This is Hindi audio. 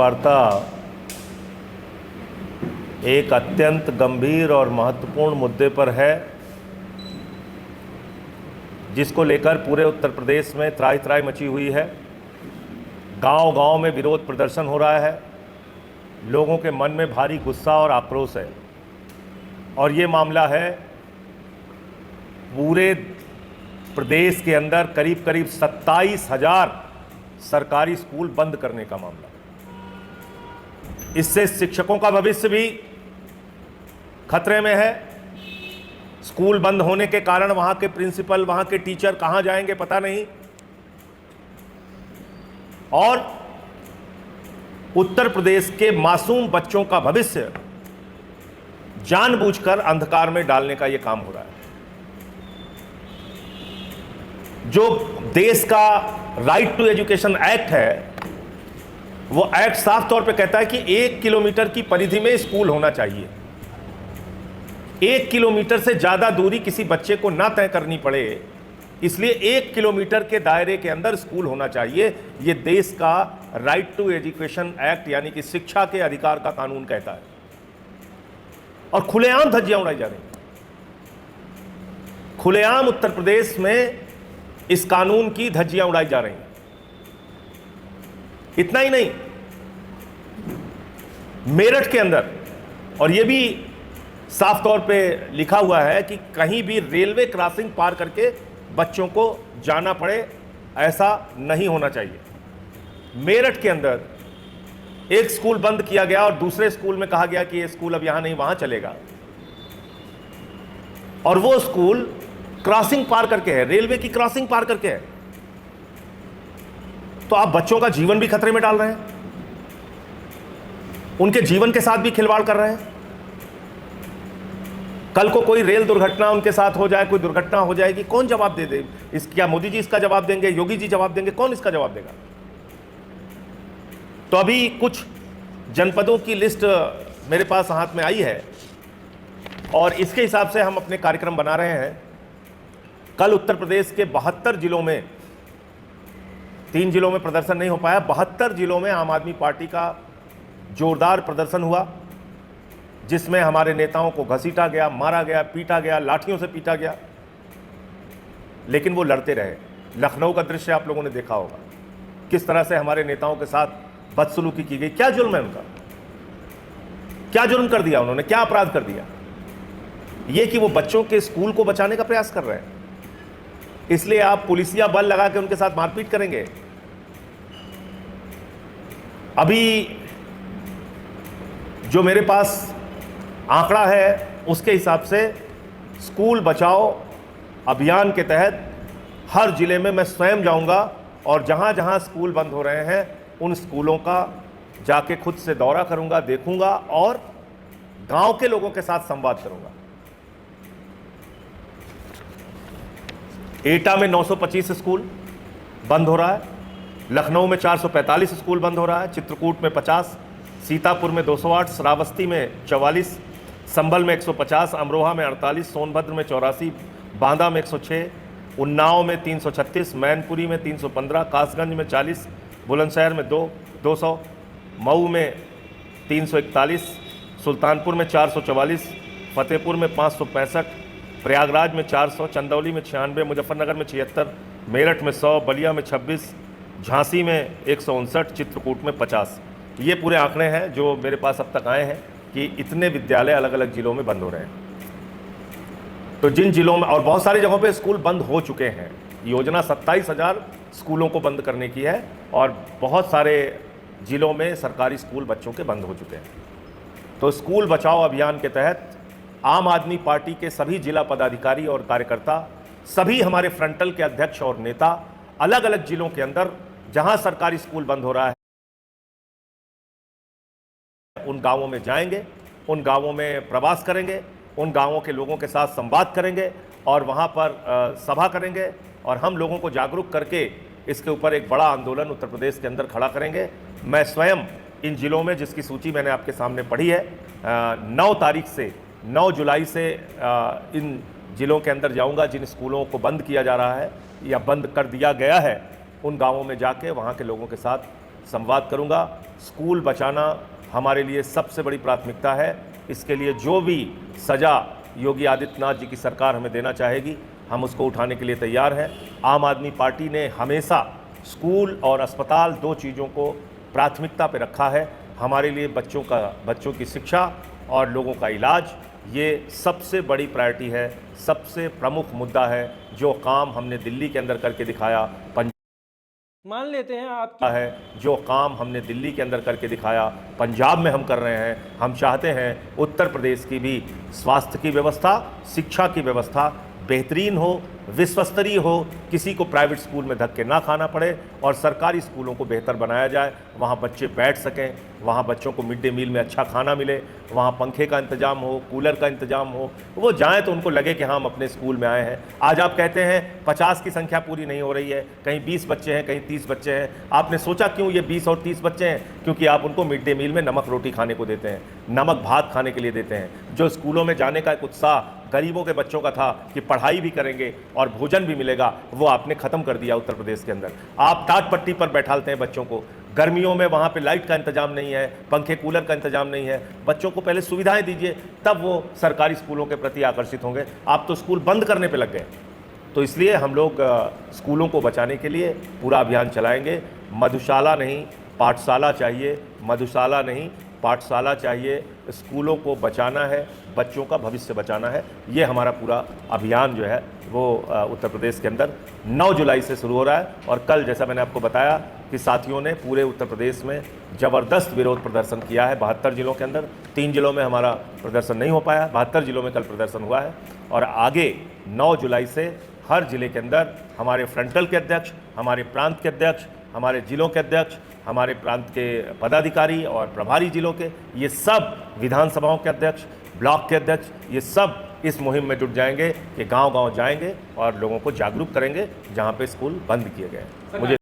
वार्ता एक अत्यंत गंभीर और महत्वपूर्ण मुद्दे पर है, जिसको लेकर पूरे उत्तर प्रदेश में त्राहि त्राहि मची हुई है। गांव-गांव में विरोध प्रदर्शन हो रहा है। लोगों के मन में भारी गुस्सा और आक्रोश है और ये मामला है पूरे प्रदेश के अंदर करीब करीब 27,000 सरकारी स्कूल बंद करने का मामला। इससे शिक्षकों का भविष्य भी खतरे में है। स्कूल बंद होने के कारण वहां के प्रिंसिपल, वहां के टीचर कहां जाएंगे पता नहीं, और उत्तर प्रदेश के मासूम बच्चों का भविष्य जानबूझकर अंधकार में डालने का यह काम हो रहा है। जो देश का राइट टू एजुकेशन एक्ट है, वो एक्ट साफ तौर पे कहता है कि 1 किलोमीटर की परिधि में स्कूल होना चाहिए। 1 किलोमीटर से ज्यादा दूरी किसी बच्चे को ना तय करनी पड़े, इसलिए 1 किलोमीटर के दायरे के अंदर स्कूल होना चाहिए। यह देश का राइट टू एजुकेशन एक्ट यानी कि शिक्षा के अधिकार का कानून कहता है, और खुलेआम धज्जियां उड़ाई जा रही हैं। खुलेआम उत्तर प्रदेश में इस कानून की धज्जियां उड़ाई जा रही हैं। इतना ही नहीं, मेरठ के अंदर, और यह भी साफ तौर पे लिखा हुआ है कि कहीं भी रेलवे क्रॉसिंग पार करके बच्चों को जाना पड़े, ऐसा नहीं होना चाहिए। मेरठ के अंदर एक स्कूल बंद किया गया और दूसरे स्कूल में कहा गया कि ये स्कूल अब यहां नहीं वहां चलेगा, और वो स्कूल क्रॉसिंग पार करके है, रेलवे की क्रॉसिंग पार करके है। तो आप बच्चों का जीवन भी खतरे में डाल रहे हैं, उनके जीवन के साथ भी खिलवाड़ कर रहे हैं। कल को कोई रेल दुर्घटना उनके साथ हो जाए, कोई दुर्घटना हो जाएगी, कौन जवाब दे? क्या मोदी जी इसका जवाब देंगे? योगी जी जवाब देंगे? कौन इसका जवाब देगा? तो अभी कुछ जनपदों की लिस्ट मेरे पास हाथ में आई है और इसके हिसाब से हम अपने कार्यक्रम बना रहे हैं। कल उत्तर प्रदेश के 72 जिलों में, 3 जिलों में प्रदर्शन नहीं हो पाया, 72 जिलों में आम आदमी पार्टी का जोरदार प्रदर्शन हुआ, जिसमें हमारे नेताओं को घसीटा गया, मारा गया, पीटा गया, लाठियों से पीटा गया, लेकिन वो लड़ते रहे। लखनऊ का दृश्य आप लोगों ने देखा होगा, किस तरह से हमारे नेताओं के साथ बदसलूकी की गई। क्या जुल्म है उनका? क्या जुल्म कर दिया उन्होंने? क्या अपराध कर दिया? ये कि वो बच्चों के स्कूल को बचाने का प्रयास कर रहे हैं, इसलिए आप पुलिसिया बल लगा के उनके साथ मारपीट करेंगे। अभी जो मेरे पास आंकड़ा है उसके हिसाब से स्कूल बचाओ अभियान के तहत हर जिले में मैं स्वयं जाऊंगा और जहां जहां स्कूल बंद हो रहे हैं उन स्कूलों का जाके खुद से दौरा करूंगा, देखूंगा और गांव के लोगों के साथ संवाद करूंगा। एटा में 925 स्कूल बंद हो रहा है, लखनऊ में 445 स्कूल बंद हो रहा है, चित्रकूट में 50, सीतापुर में 208, श्रावस्ती में 44, संभल में 150, अमरोहा में 48, सोनभद्र में 84, बांदा में 106, उन्नाव में 336, मैनपुरी में 315, कासगंज में 40, बुलंदशहर में 200, मऊ में 341, सुल्तानपुर में 444, फतेहपुर में 565, प्रयागराज में 400, चंदौली में 96, मुजफ्फरनगर में 76, मेरठ में 100, बलिया में 26, झांसी में 159, चित्रकूट में 50। ये पूरे आंकड़े हैं जो मेरे पास अब तक आए हैं कि इतने विद्यालय अलग अलग जिलों में बंद हो रहे हैं। तो जिन जिलों में, और बहुत सारी जगहों पे स्कूल बंद हो चुके हैं, योजना 27,000 स्कूलों को बंद करने की है और बहुत सारे जिलों में सरकारी स्कूल बच्चों के बंद हो चुके हैं। तो स्कूल बचाओ अभियान के तहत आम आदमी पार्टी के सभी जिला पदाधिकारी और कार्यकर्ता, सभी हमारे फ्रंटल के अध्यक्ष और नेता अलग अलग जिलों के अंदर जहां सरकारी स्कूल बंद हो रहा है उन गांवों में जाएंगे, उन गांवों में प्रवास करेंगे, उन गांवों के लोगों के साथ संवाद करेंगे और वहां पर सभा करेंगे और हम लोगों को जागरूक करके इसके ऊपर एक बड़ा आंदोलन उत्तर प्रदेश के अंदर खड़ा करेंगे। मैं स्वयं इन जिलों में, जिसकी सूची मैंने आपके सामने पढ़ी है, 9 जुलाई से इन जिलों के अंदर जाऊंगा जिन स्कूलों को बंद किया जा रहा है या बंद कर दिया गया है, उन गांवों में जाके वहां के लोगों के साथ संवाद करूंगा, स्कूल बचाना हमारे लिए सबसे बड़ी प्राथमिकता है। इसके लिए जो भी सज़ा योगी आदित्यनाथ जी की सरकार हमें देना चाहेगी, हम उसको उठाने के लिए तैयार हैं। आम आदमी पार्टी ने हमेशा स्कूल और अस्पताल, दो चीज़ों को प्राथमिकता पे रखा है। हमारे लिए बच्चों की शिक्षा और लोगों का इलाज, ये सबसे बड़ी प्रायोरिटी है, सबसे प्रमुख मुद्दा है। जो काम हमने दिल्ली के अंदर करके दिखाया, मान लेते हैं आपकी जो काम हमने दिल्ली के अंदर करके दिखाया, पंजाब में हम कर रहे हैं। हम चाहते हैं उत्तर प्रदेश की भी स्वास्थ्य की व्यवस्था, शिक्षा की व्यवस्था बेहतरीन हो, विश्वस्तरीय हो, किसी को प्राइवेट स्कूल में धक्के ना खाना पड़े और सरकारी स्कूलों को बेहतर बनाया जाए। वहाँ बच्चे बैठ सकें, वहाँ बच्चों को मिड डे मील में अच्छा खाना मिले, वहाँ पंखे का इंतजाम हो, कूलर का इंतजाम हो, वो जाएँ तो उनको लगे कि हाँ हम अपने स्कूल में आए हैं। आज आप कहते हैं 50 की संख्या पूरी नहीं हो रही है, कहीं 20 बच्चे हैं, कहीं 30 बच्चे हैं। आपने सोचा क्यों ये 20 और 30 बच्चे हैं? क्योंकि आप उनको मिड डे मील में नमक रोटी खाने को देते हैं, नमक भात खाने के लिए देते हैं। जो स्कूलों में जाने का एक उत्साह गरीबों के बच्चों का था कि पढ़ाई भी करेंगे और भोजन भी मिलेगा, वो आपने ख़त्म कर दिया उत्तर प्रदेश के अंदर। आप टाट पट्टी पर बैठालते हैं बच्चों को, गर्मियों में वहाँ पे लाइट का इंतजाम नहीं है, पंखे कूलर का इंतजाम नहीं है। बच्चों को पहले सुविधाएं दीजिए, तब वो सरकारी स्कूलों के प्रति आकर्षित होंगे। आप तो स्कूल बंद करने पे लग गए। तो इसलिए हम लोग स्कूलों को बचाने के लिए पूरा अभियान चलाएंगे। मधुशाला नहीं पाठशाला चाहिए, मधुशाला नहीं पाठशाला चाहिए। स्कूलों को बचाना है, बच्चों का भविष्य बचाना है। ये हमारा पूरा अभियान जो है वो उत्तर प्रदेश के अंदर 9 जुलाई से शुरू हो रहा है। और कल जैसा मैंने आपको बताया कि साथियों ने पूरे उत्तर प्रदेश में ज़बरदस्त विरोध प्रदर्शन किया है। 72 जिलों के अंदर, 3 जिलों में हमारा प्रदर्शन नहीं हो पाया, 72 जिलों में कल प्रदर्शन हुआ है। और आगे 9 जुलाई से हर जिले के अंदर हमारे फ्रंटल के अध्यक्ष, हमारे प्रांत के अध्यक्ष, हमारे जिलों के अध्यक्ष, हमारे प्रांत के पदाधिकारी और प्रभारी जिलों के, ये सब विधानसभाओं के अध्यक्ष, ब्लॉक के अध्यक्ष, ये सब इस मुहिम में जुट जाएंगे कि गांव-गांव जाएंगे और लोगों को जागरूक करेंगे जहां पे स्कूल बंद किए गए। मुझे